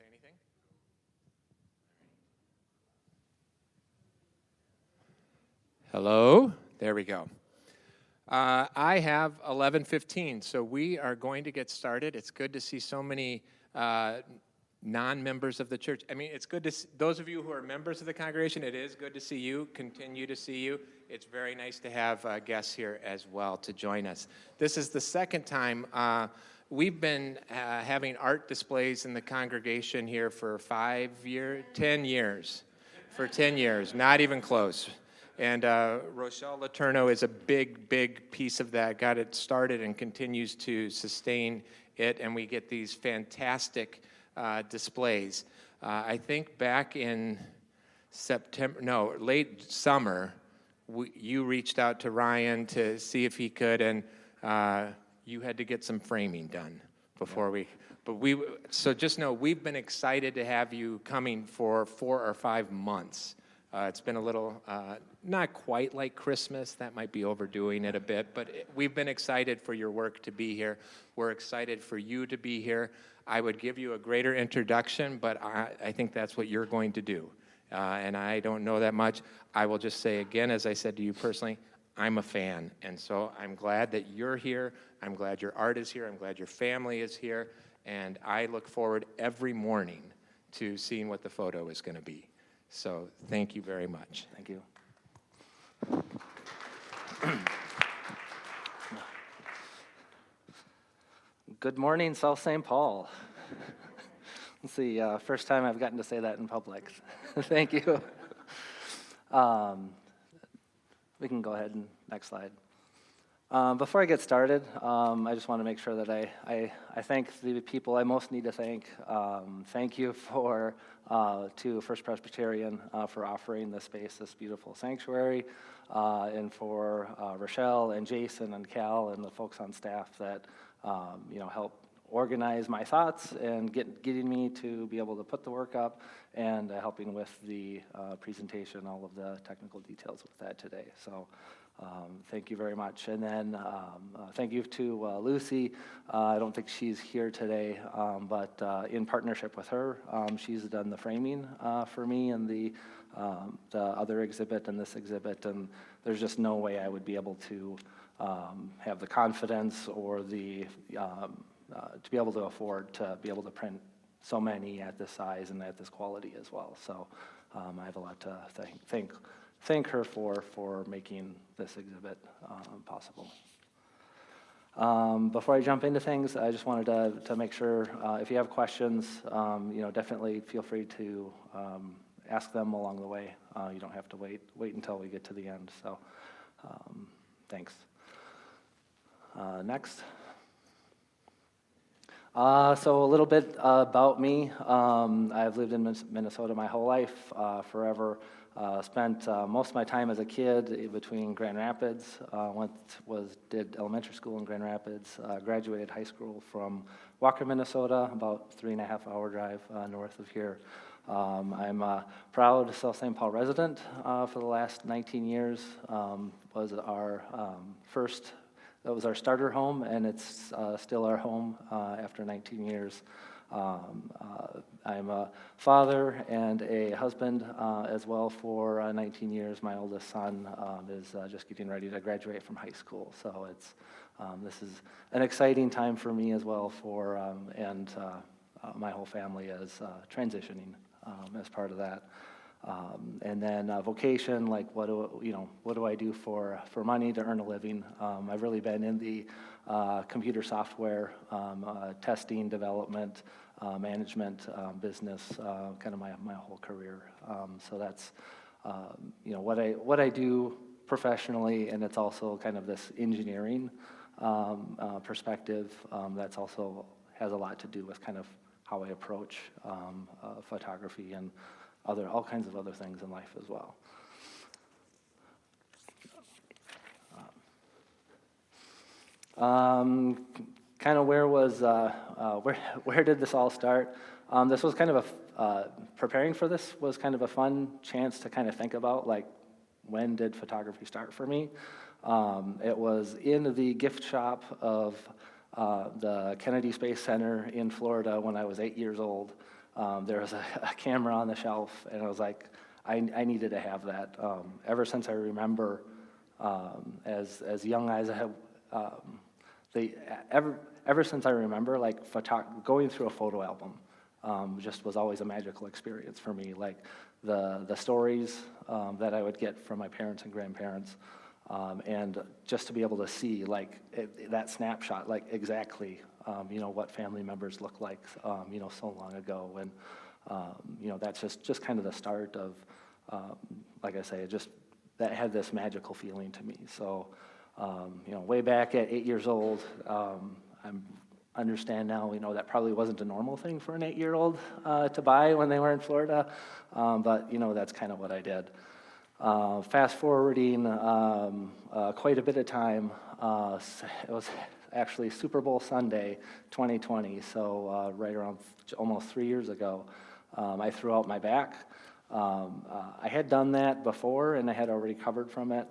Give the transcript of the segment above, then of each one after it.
say anything? Hello? There we go. I have 11:15, so we are going to get started. It's good to see so many non-members of the church. I mean, it's good to see those of you who are members of the congregation. It is good to see you, continue to see you. It's very nice to have guests here as well to join us. This is the second time we've been having art displays in the congregation here for 10 years. For 10 years, not even close. And Rochelle Letourneau is a big piece of that, got it started and continues to sustain it, and we get these fantastic displays. I think back in late summer, you reached out to Ryan to see if he could, and you had to get some framing done before so just know we've been excited to have you coming for 4 or 5 months. It's been a little, not quite like Christmas, that might be overdoing it a bit, but we've been excited for your work to be here. We're excited for you to be here. I would give you a greater introduction, but I think that's what you're going to do. And I don't know that much. I will just say again, as I said to you personally, I'm a fan, and so I'm glad that you're here. I'm glad your art is here. I'm glad your family is here, and I look forward every morning to seeing what the photo is going to be. So thank you very much. Thank you. Good morning, South St. Paul. It's the first time I've gotten to say that in public. Thank you. We can go ahead and next slide. Before I get started, I just want to make sure that I thank the people I most need to thank. Thank you to First Presbyterian for offering this space, this beautiful sanctuary, and for Rochelle and Jason and Cal and the folks on staff that help organize my thoughts and getting me to be able to put the work up and helping with the presentation, all of the technical details with that today. So. Thank you very much. And then thank you to Lucy. I don't think she's here today, but in partnership with her, she's done the framing for me and the other exhibit and this exhibit. And there's just no way I would be able to have the confidence or to be able to afford to be able to print so many at this size and at this quality as well. So I have a lot to thank her for making this exhibit possible. Before I jump into things, I just wanted to make sure if you have questions, definitely feel free to ask them along the way. You don't have to wait until we get to the end. So thanks. Next. So a little bit about me. I've lived in Minnesota my whole life, forever. Spent most of my time as a kid between Grand Rapids. Did elementary school in Grand Rapids. Graduated high school from Walker, Minnesota, about 3.5-hour drive north of here. I'm a proud South St. Paul resident for the last 19 years. Was our that was our starter home, and it's still our home after 19 years. I'm a father and a husband as well for 19 years. My oldest son is just getting ready to graduate from high school. So this is an exciting time for me as well and my whole family is transitioning as part of that. And then vocation, like what do I do for money to earn a living? I've really been in the computer software testing, development, management business, kind of my whole career. So that's what I do professionally, and it's also kind of this engineering perspective that's also has a lot to do with kind of how I approach photography and all kinds of other things in life as well. Kind of where did this all start? This was kind of preparing for this was kind of a fun chance to kind of think about, like, when did photography start for me? It was in the gift shop of the Kennedy Space Center in Florida when I was 8 years old. there was a camera on the shelf, and I was like, I needed to have that. Ever since I remember, as young as I have, ever since I remember, like going through a photo album, just was always a magical experience for me. Like the stories that I would get from my parents and grandparents, and just to be able to see like that snapshot, like exactly, what family members look like, so long ago, and that's just kind of the start of, like I say, that had this magical feeling to me. So, way back at 8 years old, I understand now, that probably wasn't a normal thing for an 8-year-old to buy when they were in Florida, but, that's kind of what I did. Fast forwarding quite a bit of time, it was actually Super Bowl Sunday 2020, so right around almost 3 years ago, I threw out my back. I had done that before, and I had already recovered from it.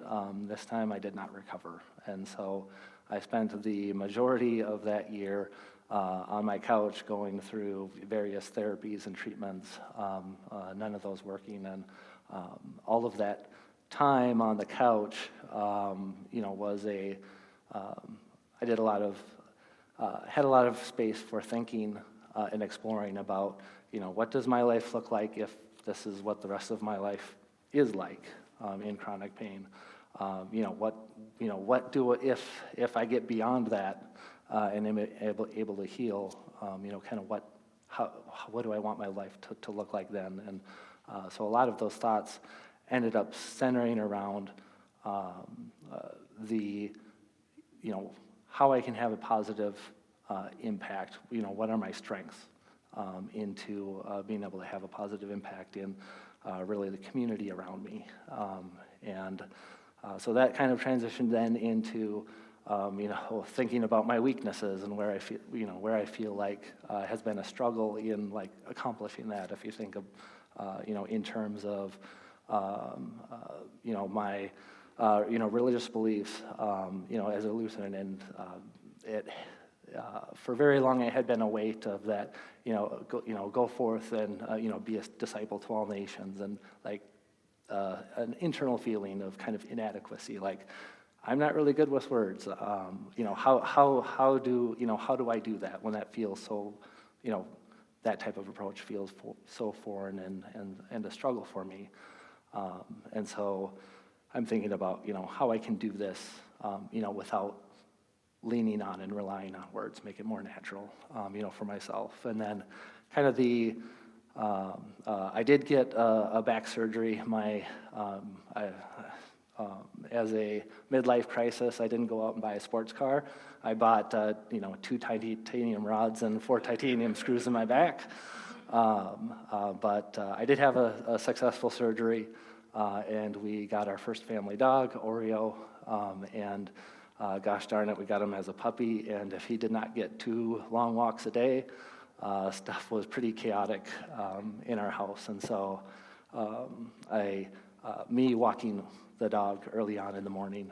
This time I did not recover, and so I spent the majority of that year on my couch going through various therapies and treatments, none of those working, and all of that time on the couch, was I did a lot of, had a lot of space for thinking and exploring about, what does my life look like if this is what the rest of my life is like in chronic pain? What do if I get beyond that and am able to heal? Kind of what do I want my life to look like then? And so a lot of those thoughts ended up centering around how I can have a positive impact. What are my strengths into being able to have a positive impact in really the community around me. So that kind of transitioned then into thinking about my weaknesses and where I feel like has been a struggle in like accomplishing that. If you think of in terms of my religious beliefs, as a Lutheran, and for very long it had been a weight of that, go forth and be a disciple to all nations, and like an internal feeling of kind of inadequacy, like I'm not really good with words. How do I do that when that feels so, that type of approach feels so foreign and a struggle for me. And so I'm thinking about, how I can do this, without leaning on and relying on words, make it more natural, for myself. And then kind of I did get a back surgery. As a midlife crisis, I didn't go out and buy a sports car. I bought, 2 titanium rods and 4 titanium screws in my back. But I did have a successful surgery, and we got our first family dog, Oreo, and gosh darn it, we got him as a puppy, and if he did not get 2 long walks a day, stuff was pretty chaotic in our house. And so me walking the dog early on in the morning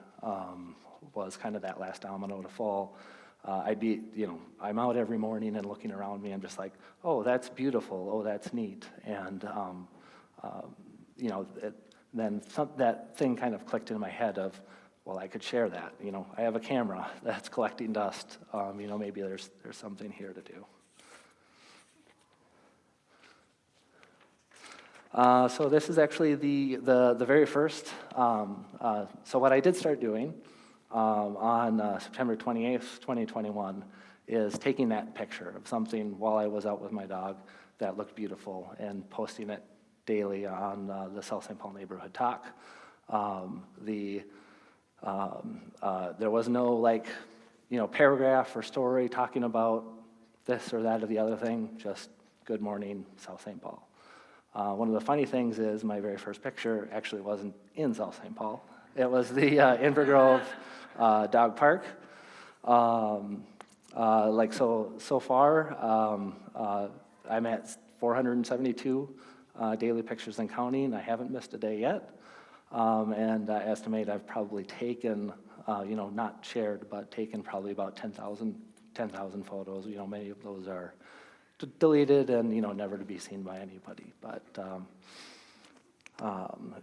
was kind of that last domino to fall. I'm out every morning and looking around me, I'm just like, oh, that's beautiful, oh, that's neat. And, then that thing kind of clicked in my head of, well, I could share that. I have a camera that's collecting dust. Maybe there's something here to do. So this is actually the very first. So what I did start doing on September 28th, 2021, is taking that picture of something while I was out with my dog that looked beautiful and posting it daily on the South St. Paul Neighborhood Talk. There was no paragraph or story talking about this or that or the other thing, just good morning, South St. Paul. One of the funny things is my very first picture actually wasn't in South St. Paul. It was the Inver Grove Dog Park. So far, I'm at 472 daily pictures and counting. I haven't missed a day yet. And I estimate I've probably taken, not shared, but taken probably about 10,000 photos. Many of those are deleted and, never to be seen by anybody. But,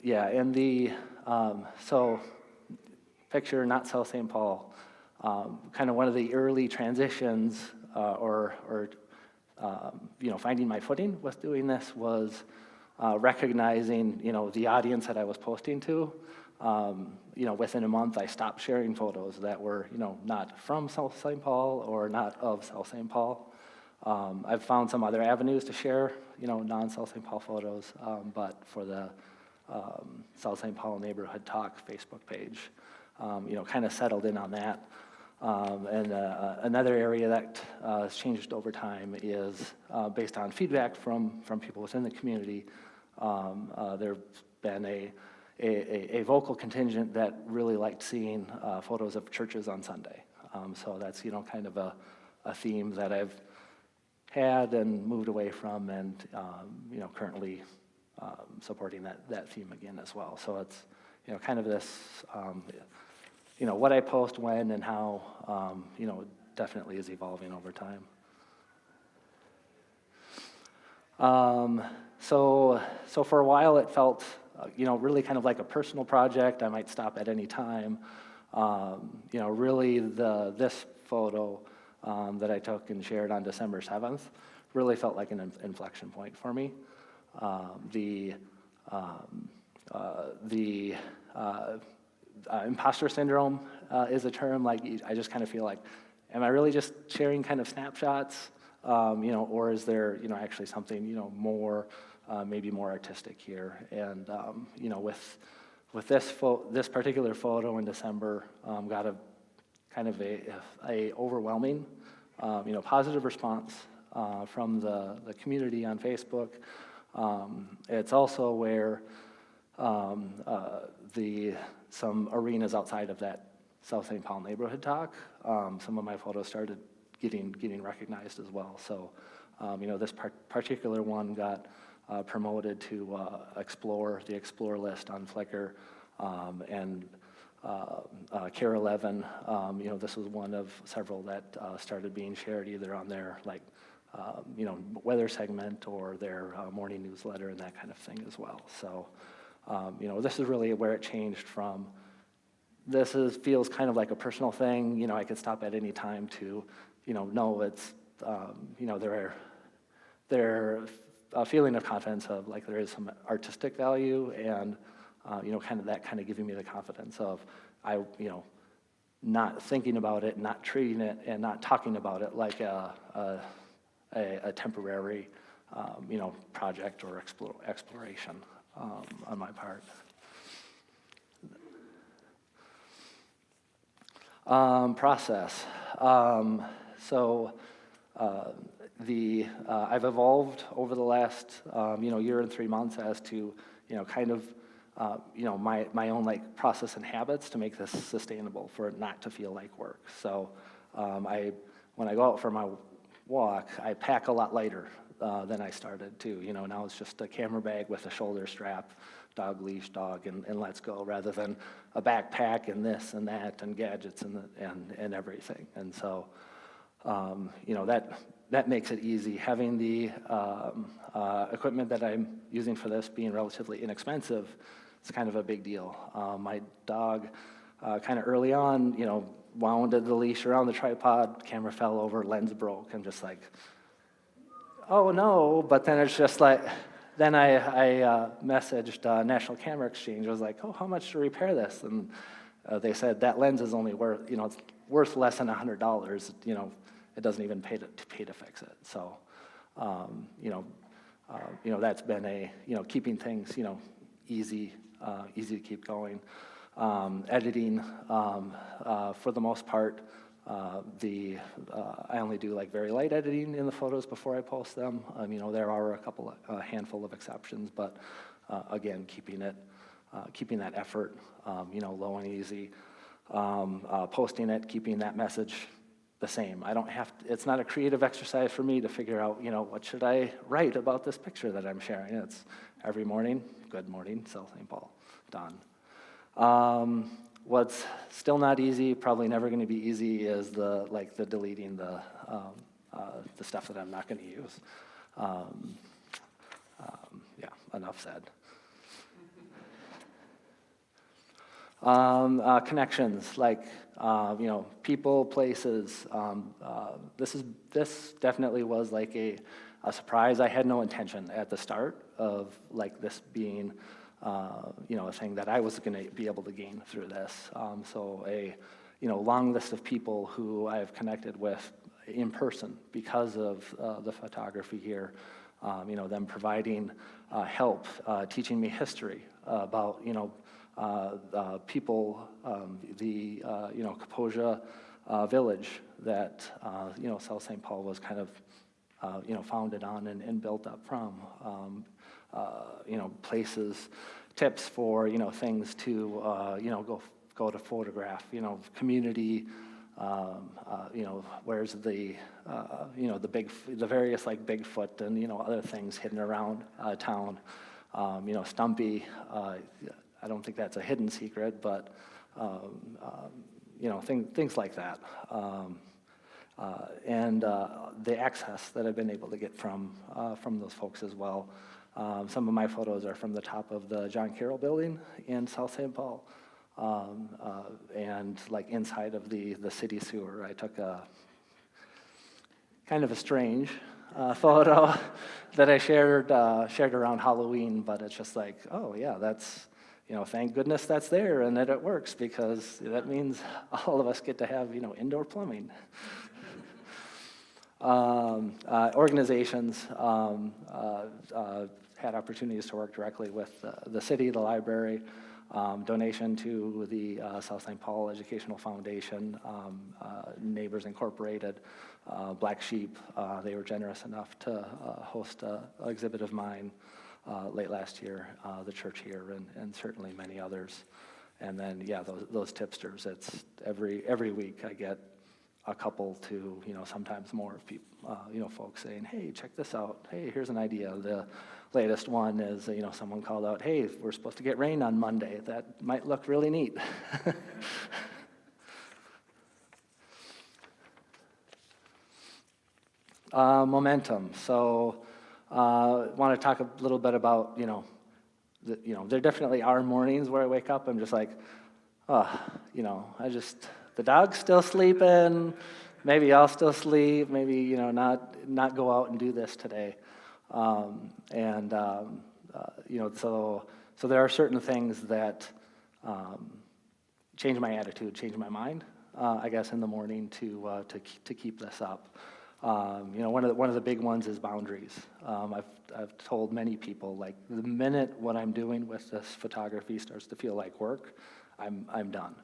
yeah, and so picture, not South St. Paul, kind of one of the early transitions finding my footing with doing this was recognizing, the audience that I was posting to. Within a month, I stopped sharing photos that were, not from South St. Paul or not of South St. Paul. I've found some other avenues to share, non-South St. Paul photos, but for the South St. Paul Neighborhood Talk Facebook page, kind of settled in on that. And another area that has changed over time is based on feedback from people within the community. There's been a vocal contingent that really liked seeing photos of churches on Sunday. So that's, kind of a theme that I've had and moved away from, and, currently supporting that theme again as well. So it's, kind of this, what I post when and how, definitely is evolving over time. So for a while it felt, really kind of like a personal project. I might stop at any time. Really this photo that I took and shared on December 7th really felt like an inflection point for me. Imposter syndrome is a term. Like, I just kind of feel like, am I really just sharing kind of snapshots, or is there, actually something, more, maybe more artistic here? And with this particular photo in December, got a kind of a overwhelming, positive response from the community on Facebook. It's also where some arenas outside of that South St. Paul Neighborhood Talk, some of my photos started getting recognized as well. So, this particular one got promoted to the Explore list on Flickr, and Care 11, this was one of several that started being shared either on their weather segment or their morning newsletter and that kind of thing as well. So, this is really where it changed from, feels kind of like a personal thing, I could stop at any time, to, no, it's, they're a feeling of confidence of like there is some artistic value, and, kind of giving me the confidence of, not thinking about it, not treating it, and not talking about it like a temporary, project or exploration on my part. Process. I've evolved over the last, year and 3 months as to, kind of, my own process and habits to make this sustainable, for it not to feel like work. So, when I go out for my walk, I pack a lot lighter than I started too. Now it's just a camera bag with a shoulder strap, dog leash, dog, and let's go, rather than a backpack and this and that and gadgets and everything. And so, that makes it easy. Having the equipment that I'm using for this being relatively inexpensive, it's kind of a big deal. My dog, kind of early on, wound the leash around the tripod, camera fell over, lens broke, and just like, oh no. But then it's just like, then I messaged National Camera Exchange. I was like, oh, how much to repair this? And they said that lens is only worth, it's worth less than $100. It doesn't even pay to fix it. So, that's been keeping things, easy to keep going. Editing, for the most part, I only do very light editing in the photos before I post them. There are a handful of exceptions, but again, keeping that effort, low and easy. Posting it, keeping that message the same. I don't have to, it's not a creative exercise for me to figure out, what should I write about this picture that I'm sharing. It's every morning, good morning, South St. Paul, done. What's still not easy, probably never going to be easy, is the deleting the the stuff that I'm not going to use. Yeah, enough said. Connections, like, people, places. This definitely was like a surprise. I had no intention at the start of like this being, a thing that I was going to be able to gain through this. So a, long list of people who I've connected with in person because of the photography here. Them providing help, teaching me history about, people, the Kaposia village that South St. Paul was kind of founded on and built up from. Places, tips for things to go to photograph. Community. Where's the the various like Bigfoot and other things hidden around town. Stumpy. I don't think that's a hidden secret, but things like that, and the access that I've been able to get from those folks as well. Some of my photos are from the top of the John Carroll building in South St. Paul, and like inside of the city sewer. I took a kind of a strange photo that I shared around Halloween, but it's just like, oh yeah, that's. Thank goodness that's there and that it works, because that means all of us get to have, indoor plumbing. Organizations had opportunities to work directly with the city, the library, donation to the South St. Paul Educational Foundation, Neighbors Incorporated, Black Sheep. They were generous enough to host an exhibit of mine late last year, the church here, and certainly many others. And then, yeah, those tipsters, it's every week I get a couple to, sometimes more of people, folks saying, hey, check this out. Hey, here's an idea. The latest one is, someone called out, hey, we're supposed to get rain on Monday. That might look really neat. Momentum. So, want to talk a little bit about, there definitely are mornings where I wake up, I'm just like, the dog's still sleeping, maybe I'll still sleep, maybe, not go out and do this today. So there are certain things that change my attitude, change my mind, I guess, in the morning to keep this up. One of the big ones is boundaries. I've told many people, like, the minute what I'm doing with this photography starts to feel like work, I'm done.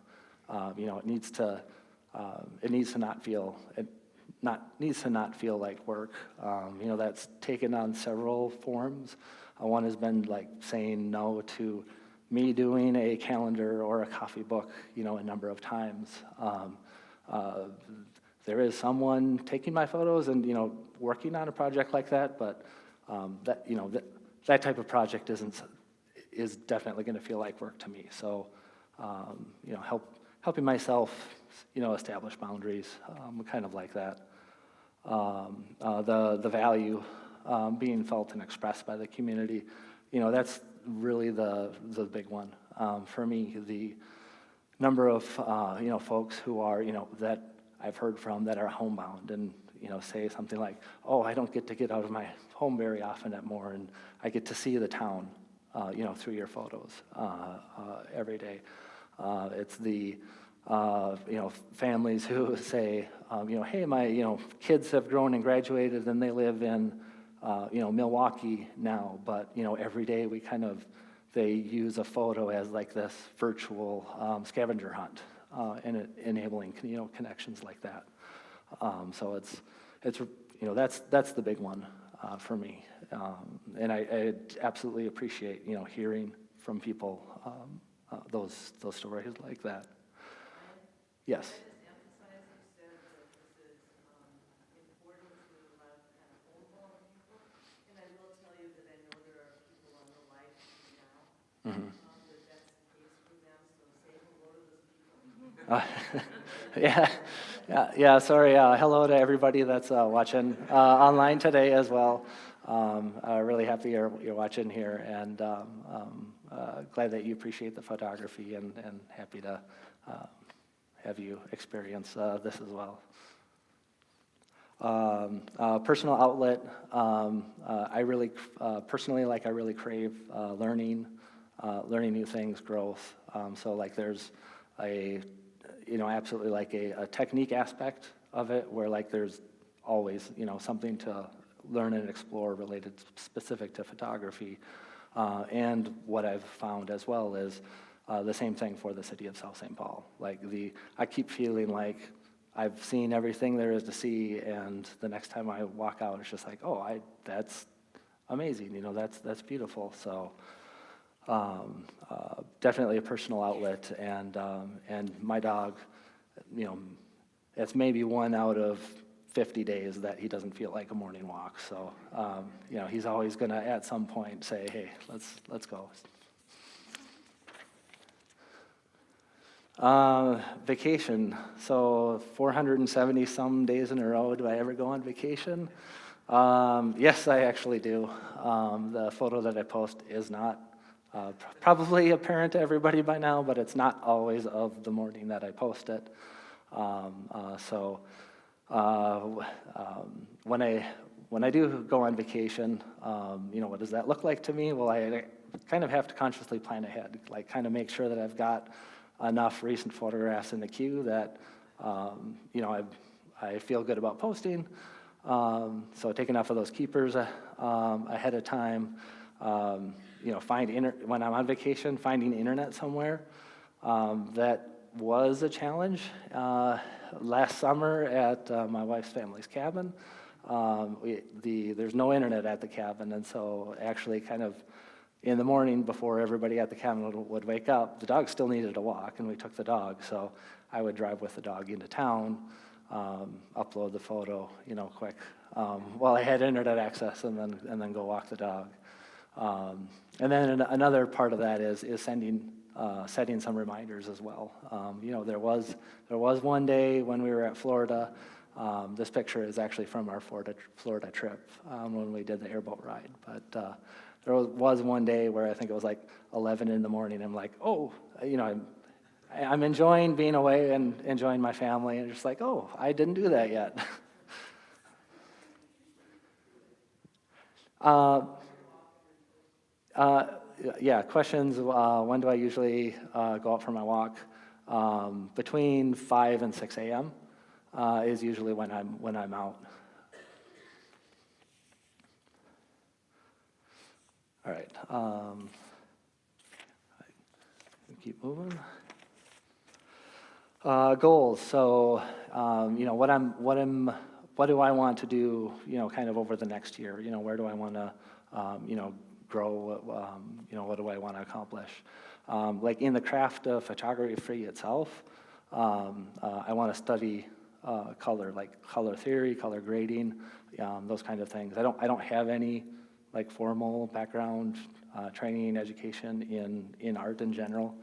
It needs to not feel like work. That's taken on several forms. One has been like saying no to me doing a calendar or a coffee book, a number of times. There is someone taking my photos and, working on a project like that, but that type of project is definitely going to feel like work to me. So, helping myself, establish boundaries, kind of like that. The value being felt and expressed by the community, that's really the big one for me. The number of folks who are that I've heard from that are homebound and say something like, oh, I don't get to get out of my home very often anymore, and I get to see the town through your photos every day. It's the families who say, hey, my kids have grown and graduated and they live in Milwaukee now, but every day they use a photo as like this virtual scavenger hunt, and enabling connections like that. So it's that's the big one for me, and I absolutely appreciate hearing from people those stories like that. Yes. Yeah, Yeah, sorry. Hello to everybody that's watching online today as well. Really happy you're watching here, and glad that you appreciate the photography, and happy to have you experience this as well. Personal outlet. I really personally I really crave learning new things, growth. So like there's a absolutely like a technique aspect of it where like there's always something to learn and explore related specific to photography. And what I've found as well is the same thing for the city of South St. Paul. I keep feeling like I've seen everything there is to see, and the next time I walk out, it's just like, oh, that's amazing, that's beautiful. So definitely a personal outlet, and my dog, it's maybe 1 out of 50 days that he doesn't feel like a morning walk. So he's always gonna at some point say, hey, let's go. Vacation. So 470 some days in a row, do I ever go on vacation? Yes, I actually do. The photo that I post is not probably apparent to everybody by now, but it's not always of the morning that I post it. When I do go on vacation, what does that look like to me? Well, I kind of have to consciously plan ahead, like kind of make sure that I've got enough recent photographs in the queue that I feel good about posting. So take enough of those keepers ahead of time. When I'm on vacation, finding internet somewhere. That was a challenge last summer at my wife's family's cabin. There's no internet at the cabin, and so actually kind of in the morning before everybody at the cabin would wake up, the dog still needed to walk, and we took the dog. So I would drive with the dog into town, upload the photo, quick, while I had internet access, and then go walk the dog. And then another part of that is setting some reminders as well. There was one day when we were at Florida. This picture is actually from our Florida trip when we did the airboat ride. But there was one day where I think it was like 11 in the morning. I'm like, oh, I'm enjoying being away and enjoying my family, and just like, oh, I didn't do that yet. Yeah, questions. When do I usually go out for my walk? Between 5 and 6 a.m. Is usually when I'm out. All right. Keep moving. Goals. So, what do I want to do? Kind of over the next year. Where do I want to, grow? What do I want to accomplish? Like in the craft of photography itself, I want to study color, like color theory, color grading, those kind of things. I don't have any like formal background, training, education in art in general.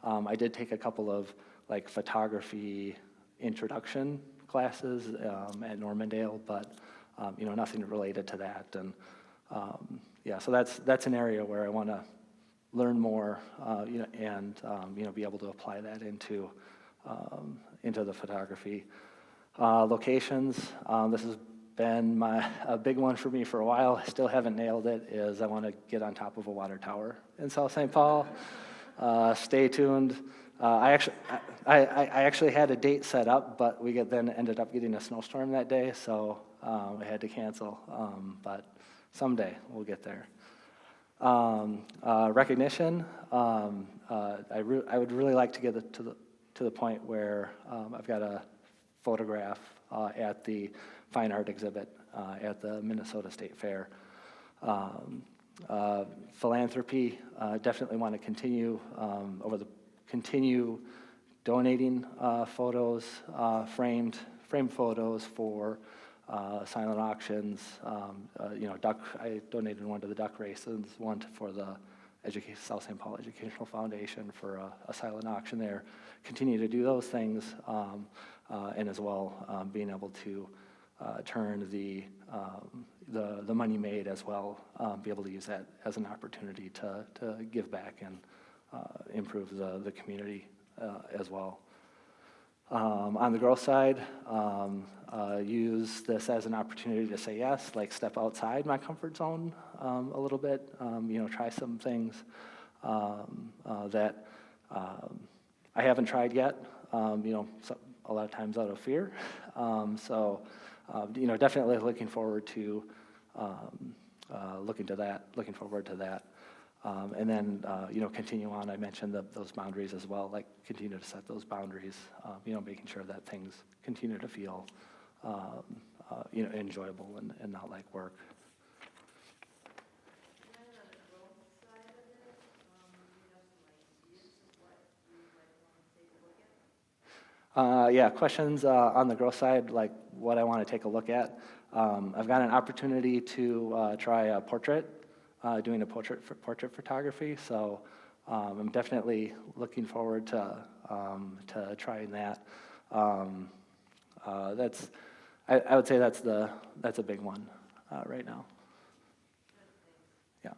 I did take a couple of like photography introduction classes at Normandale, but nothing related to that. And so that's an area where I want to learn more, and be able to apply that into the photography. Locations. This has been a big one for me for a while. I still haven't nailed it. Is I want to get on top of a water tower in South St. Paul. Stay tuned. I actually had a date set up, but we then ended up getting a snowstorm that day, so I had to cancel. But someday we'll get there. Recognition. I would really like to get to the point where I've got a photograph at the fine art exhibit at the Minnesota State Fair. Philanthropy. Definitely want to continue donating photos, framed photos for silent auctions. I donated one to the duck races, one for the South St. Paul Educational Foundation for a silent auction there. Continue to do those things, and as well being able to turn the money made as well, be able to use that as an opportunity to give back and improve the community as well. On the growth side, use this as an opportunity to say yes, like step outside my comfort zone a little bit, try some things that I haven't tried yet, a lot of times out of fear. Definitely looking forward to looking forward to that. And then, continue on. I mentioned those boundaries as well, like continue to set those boundaries, making sure that things continue to feel, enjoyable and not like work. Yeah, questions on the growth side, like what I want to take a look at. I've got an opportunity to try a portrait, doing a portrait photography, so I'm definitely looking forward to trying that. I would say that's a big one right now. Yeah.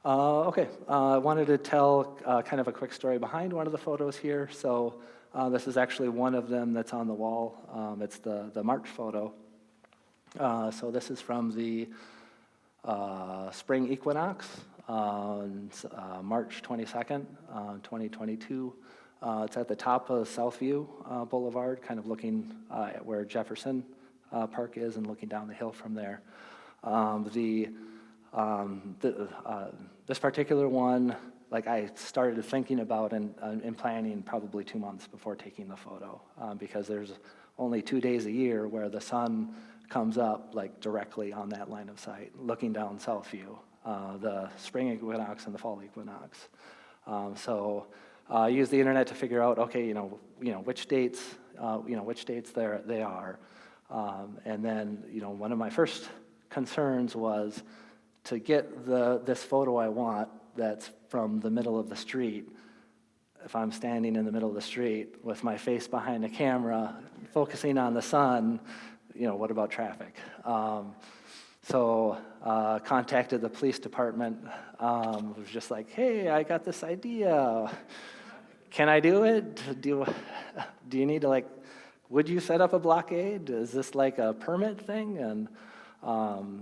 Okay, I wanted to tell kind of a quick story behind one of the photos here. So this is actually one of them that's on the wall. It's the March photo. So this is from the spring equinox on March 22nd, 2022. It's at the top of Southview Boulevard, kind of looking at where Jefferson Park is and looking down the hill from there. This particular one, like I started thinking about and planning probably 2 months before taking the photo, because there's only 2 days a year where the sun comes up like directly on that line of sight, looking down Southview, the spring equinox and the fall equinox. So I use the internet to figure out, okay, which dates, they are, and then one of my first concerns was to get this photo I want that's from the middle of the street. If I'm standing in the middle of the street with my face behind the camera, focusing on the sun, what about traffic? So contacted the police department. Was just like, hey, I got this idea. Can I do it? Do you need to would you set up a blockade? Is this like a permit thing? And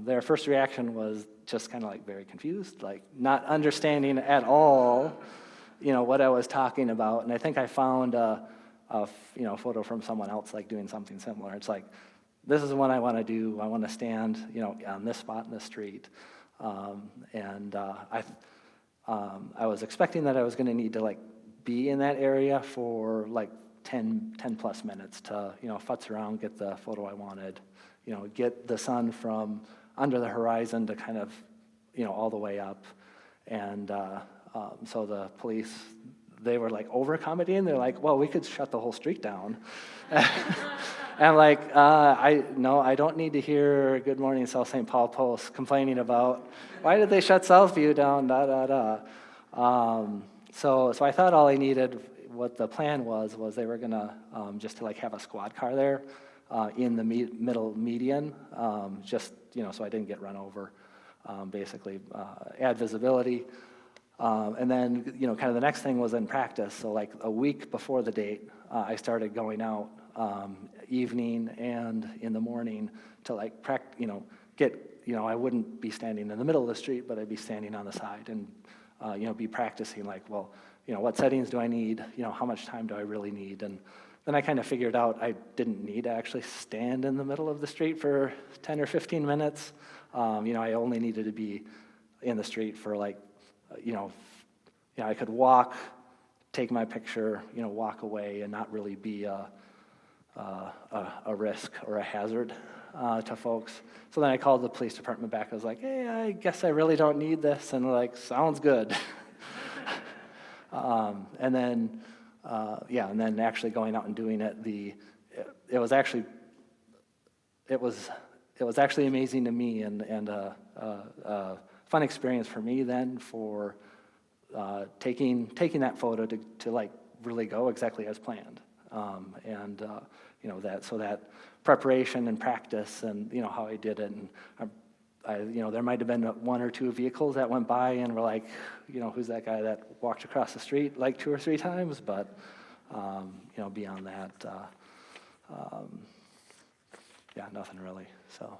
their first reaction was just kind of very confused, not understanding at all, what I was talking about. And I think I found a photo from someone else doing something similar. It's this is what I want to do. I want to stand, on this spot in the street. I was expecting that I was going to need to be in that area for 10 plus minutes to, futz around, get the photo I wanted, get the sun from under the horizon to kind of, all the way up. And so the police, they were over-accommodating. They're well, we could shut the whole street down. And I don't need to hear Good Morning South St. Paul Post complaining about, why did they shut Southview down, So I thought all I needed, what the plan was they were gonna just to have a squad car there in the middle median, just, so I didn't get run over, basically add visibility. And then, kind of the next thing was in practice. So a week before the date, I started going out evening and in the morning to get, I wouldn't be standing in the middle of the street, but I'd be standing on the side and, be practicing well, what settings do I need? How much time do I really need? And then I kind of figured out I didn't need to actually stand in the middle of the street for 10 or 15 minutes. I only needed to be in the street for I could walk, take my picture, walk away and not really be a risk or a hazard to folks. So then I called the police department back. I was like, hey, I guess I really don't need this. And they're sounds good. And then actually going out and doing it, it was actually amazing to me and fun experience for me then for taking that photo to like really go exactly as planned. That preparation and practice and, how I did it. And there might have been one or two vehicles that went by and were like, who's that guy that walked across the street like 2 or 3 times? But, beyond that, nothing really, so.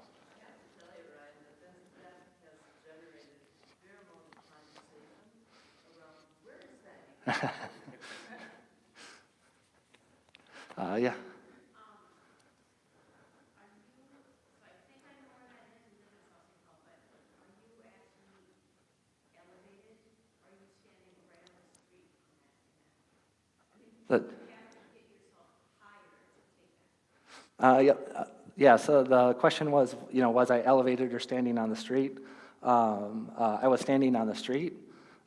Yeah. So the question was, was I elevated or standing on the street? I was standing on the street.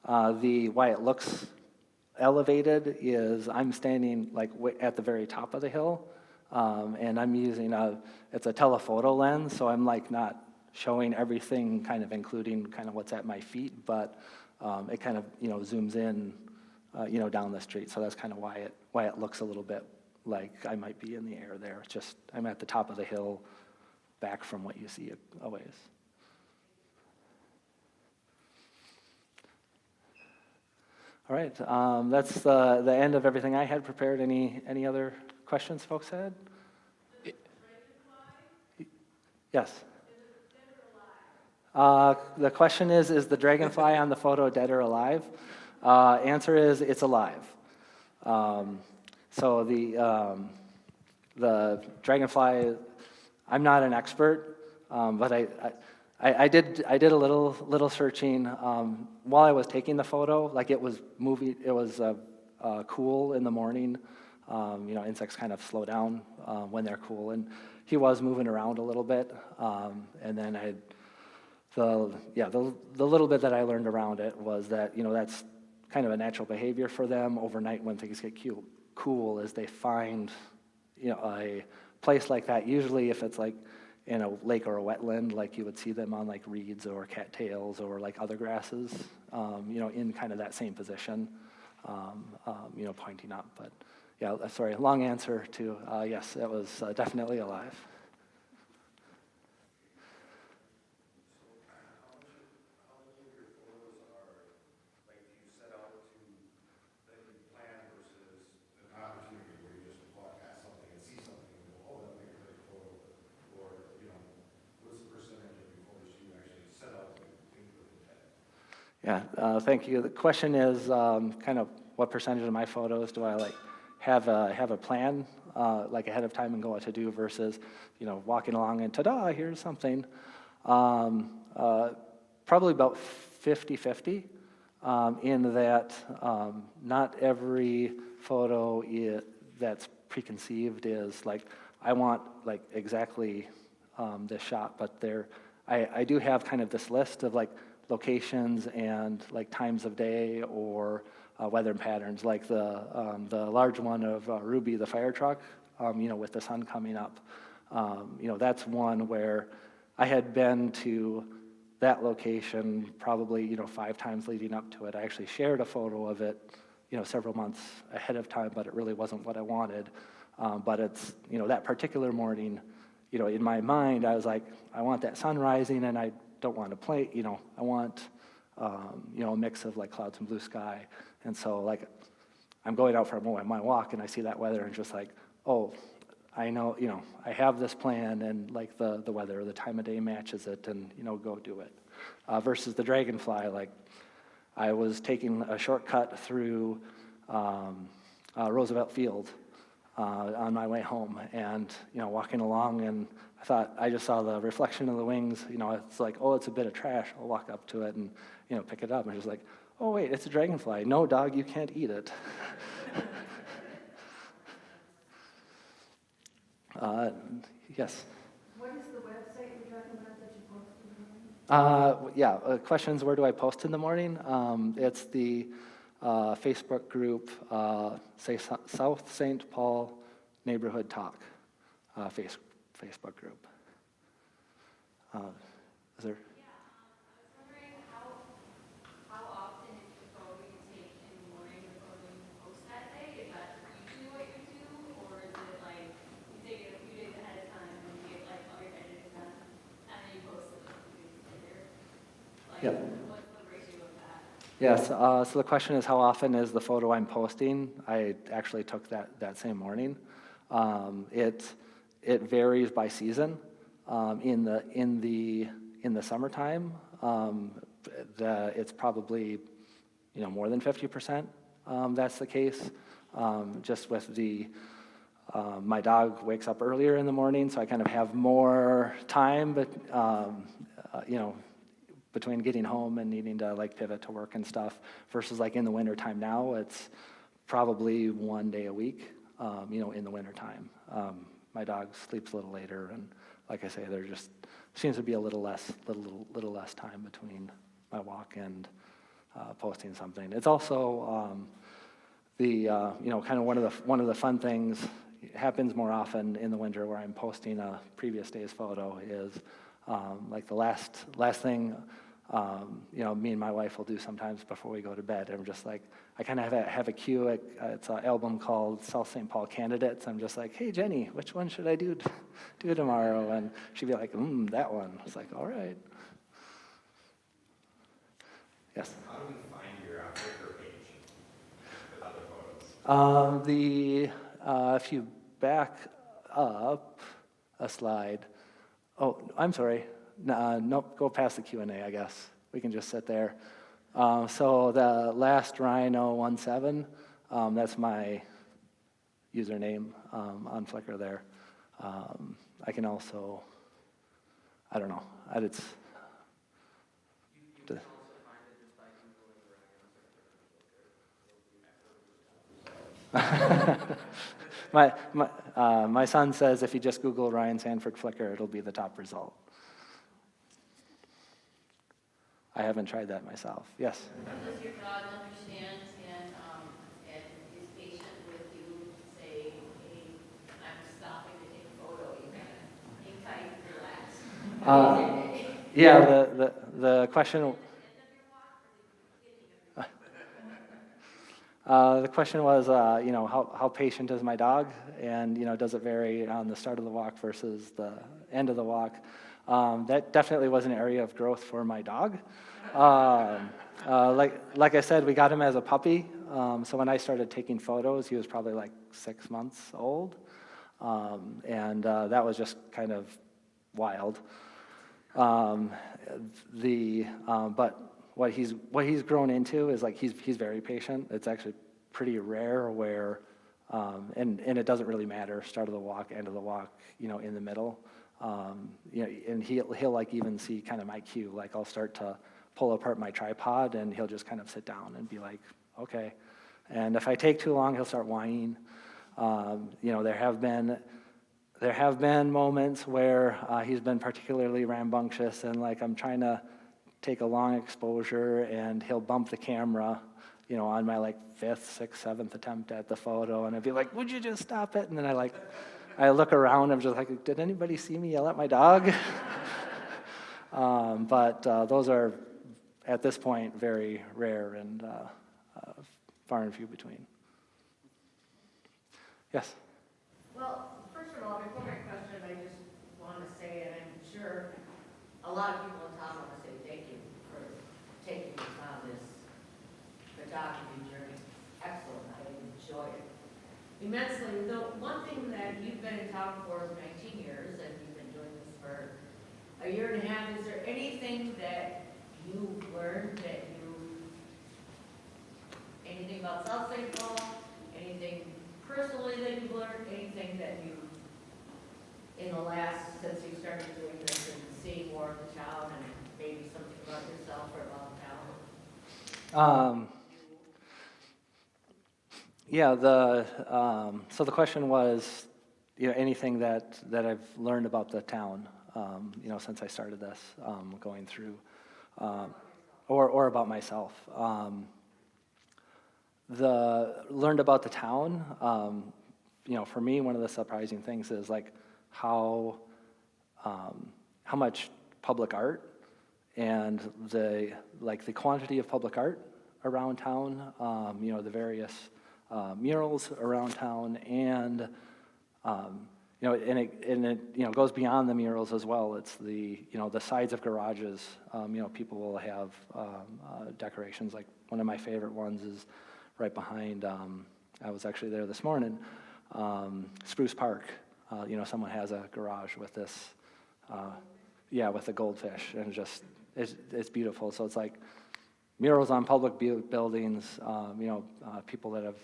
Why it looks elevated is I'm standing like at the very top of the hill, and I'm using it's a telephoto lens, so I'm like not showing everything, kind of including kind of what's at my feet, but it kind of zooms in, down the street. So that's kind of why it looks a little bit like I might be in the air there. It's just I'm at the top of the hill, back from what you see a ways. All right, that's the end of everything I had prepared. Any other questions folks had? Yes. The question is the dragonfly on the photo dead or alive? Answer is it's alive. So the dragonfly, I'm not an expert, but I did a little searching while I was taking the photo. Like it was moving, it was cool in the morning. Insects kind of slow down when they're cool, and he was moving around a little bit. And then the little bit that I learned around it was that that's kind of a natural behavior for them overnight when things get cool, is they find a place like that. Usually, if it's like in a lake or a wetland, like you would see them on like reeds or cattails or like other grasses, in kind of that same position, pointing up. But yeah, sorry, long answer to yes, it was definitely alive. Yeah, thank you. The question is kind of what percentage of my photos do I like have a plan like ahead of time and go what to do versus walking along and ta-da, here's something. Probably about 50-50 in that not every photo that's preconceived is like I want like exactly this shot, but I do have kind of this list of like locations and like times of day or weather patterns, like the large one of Ruby, the fire truck, with the sun coming up. That's one where I had been to that location probably 5 times leading up to it. I actually shared a photo of it, several months ahead of time, but it really wasn't what I wanted. But it's that particular morning, in my mind, I was like, I want that sun rising, and I don't want to play, I want, a mix of like clouds and blue sky. And so like, I'm going out for my walk and I see that weather and just like, oh, I know, I have this plan and like the weather or the time of day matches it and, go do it. Versus the dragonfly, like I was taking a shortcut through Roosevelt Field on my way home and, walking along, and I just saw the reflection of the wings. It's like, oh, it's a bit of trash. I'll walk up to it and, pick it up. And just like, oh, wait, it's a dragonfly. No, dog, you can't eat it. Yes? What is the website you're talking about that you posted? Questions, where do I post in the morning? It's the Facebook group, South St. Paul Neighborhood Talk Facebook group. Is there? Yeah, I was wondering how Yes, so the question is how often is the photo I'm posting? I actually took that same morning. It varies by season. In the summertime, it's probably more than 50%. That's the case. Just with my dog wakes up earlier in the morning, so I kind of have more time, but between getting home and needing to like pivot to work and stuff, versus like in the wintertime now, it's probably 1 day a week, in the wintertime. My dog sleeps a little later, and like I say, there just seems to be a little less time between my walk and posting something. It's also kind of one of the fun things. It happens more often in the winter where I'm posting a previous day's photo is like the last thing, me and my wife will do sometimes before we go to bed. I'm just like, I kind of have a cue. It's an album called South St. Paul Candidates. I'm just like, hey, Jenny, which one should I do tomorrow? And she'd be like, that one. I was like, all right. Yes? How do we find your Flickr page with other photos? If you back up a slide, oh, I'm sorry. Nope, go past the Q&A, I guess. We can just sit there. So the last Rhino17, that's my username on Flickr there. I can also, I don't know, it's... My son says if you just Google Ryan Sanford Flickr, it'll be the top result. I haven't tried that myself. Yes? Does your dog understand and is patient with you, say, hey, I'm stopping to take a photo, you gotta hang tight and relax? Yeah, the question... The question was, how patient is my dog? And, does it vary on the start of the walk versus the end of the walk? That definitely was an area of growth for my dog. Like I said, we got him as a puppy. So when I started taking photos, he was probably like 6 months old. And that was just kind of wild. But what he's grown into is like he's very patient. It's actually pretty rare where, and it doesn't really matter, start of the walk, end of the walk, in the middle. And he'll like even see kind of my cue. Like I'll start to pull apart my tripod, and he'll just kind of sit down and be like, okay. And if I take too long, he'll start whining. There have been moments where he's been particularly rambunctious, and like I'm trying to take a long exposure, and he'll bump the camera, on my like 5th, 6th, 7th attempt at the photo, and I'd be like, would you just stop it? And then I look around, I'm just like, did anybody see me yell at my dog? But those are, at this point, very rare and far and few between. Yes? Well, first of all, before my question, I just want to say, and I'm sure a lot of people in town want to say thank you for taking us on this photography journey. Excellent, I enjoy it immensely. The one thing that you've been in town for 19 years, and you've been doing this for a year and a half, is there anything that you've learned anything about South St. Paul, anything personally that you've learned, anything that in the last, since you started doing this and seeing more of the town, and maybe something about yourself or about town? So the question was, anything that I've learned about the town, since I started this, going through, or about myself. Learned about the town, for me, one of the surprising things is like how much public art and the quantity of public art around town, the various murals around town, and and it goes beyond the murals as well. It's the sides of garages. People will have decorations. Like one of my favorite ones is right behind. I was actually there this morning. Spruce Park. Someone has a garage with this. With the goldfish, and it's beautiful. So it's like murals on public buildings. People that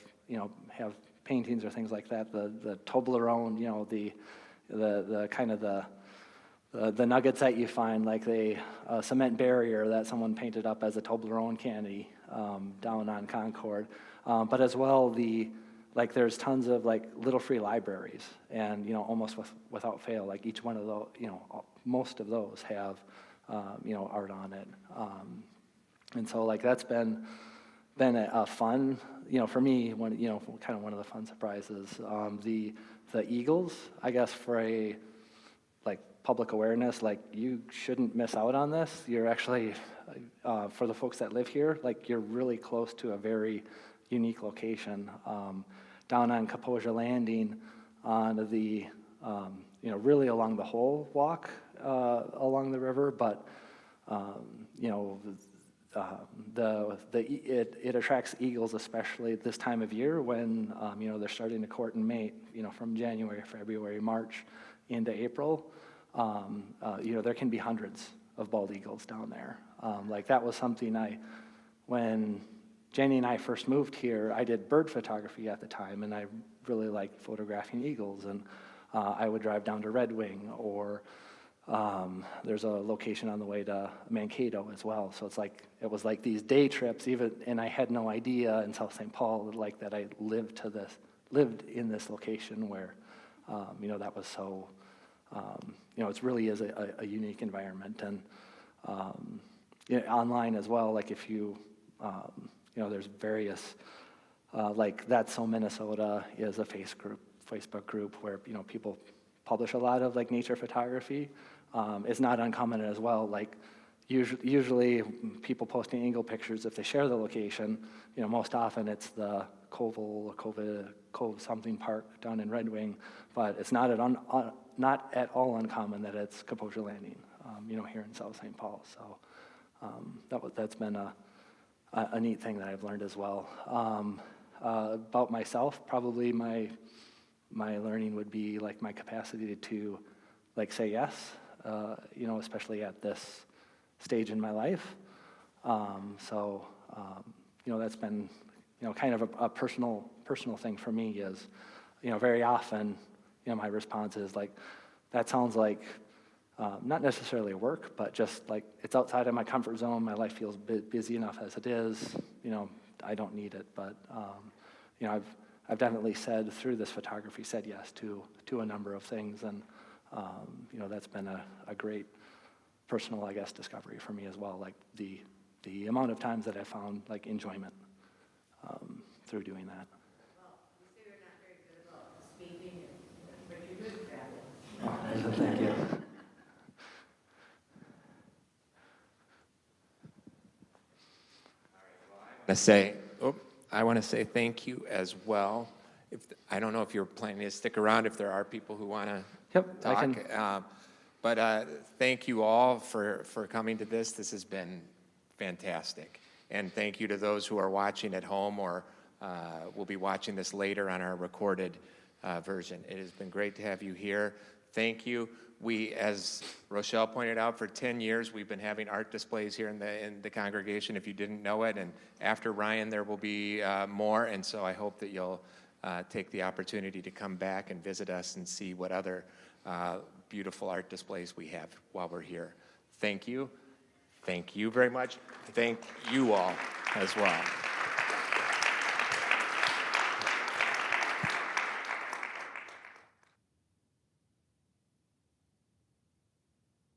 have paintings or things like that. The Toblerone, the kind of the nuggets that you find, like the cement barrier that someone painted up as a Toblerone candy down on Concord, but as well there's tons of little free libraries, and almost without fail, like each one of those, most of those have art on it, and so that's been a fun, for me, kind of one of the fun surprises. The Eagles, I guess, for a public awareness, you shouldn't miss out on this. You're actually, for the folks that live here, you're really close to a very unique location. Down on Kaposia Landing, on the, really along the whole walk along the river, but, it attracts eagles, especially this time of year when, they're starting to court and mate, from January, February, March into April. There can be hundreds of bald eagles down there. That was something when Jenny and I first moved here, I did bird photography at the time, and I really liked photographing eagles, and I would drive down to Red Wing, or there's a location on the way to Mankato as well. So it was these day trips, and I had no idea in South St. Paul that I lived in this location where that was so it really is a unique environment. And online as well, if you there's various That's So Minnesota is a Facebook group where people publish a lot of nature photography. It's not uncommon as well. Usually people posting eagle pictures, if they share the location, most often it's the Cove something park down in Red Wing, but it's not at all uncommon that it's Kaposia Landing, here in South St. Paul. So that's been a neat thing that I've learned as well. About myself, probably my learning would be my capacity to say yes, especially at this stage in my life. That's been kind of a personal thing for me is, very often, my response is that sounds like not necessarily work, but just it's outside of my comfort zone. My life feels busy enough as it is. I don't need it, but I've definitely through this photography said yes to a number of things, and that's been a great personal, I guess, discovery for me as well. The amount of times that I found enjoyment through doing that. Well, you say you're not very good about speaking, but you're good at traveling. Oh, thank you. I want to say thank you as well. I don't know if you're planning to stick around, if there are people who want to Yep, talk. I can. But thank you all for coming to this. This has been fantastic. And thank you to those who are watching at home or will be watching this later on our recorded version. It has been great to have you here. Thank you. We, as Rochelle pointed out, for 10 years, we've been having art displays here in the congregation, if you didn't know it. And after Ryan, there will be more. And so I hope that you'll take the opportunity to come back and visit us and see what other beautiful art displays we have while we're here. Thank you. Thank you very much. Thank you all as well.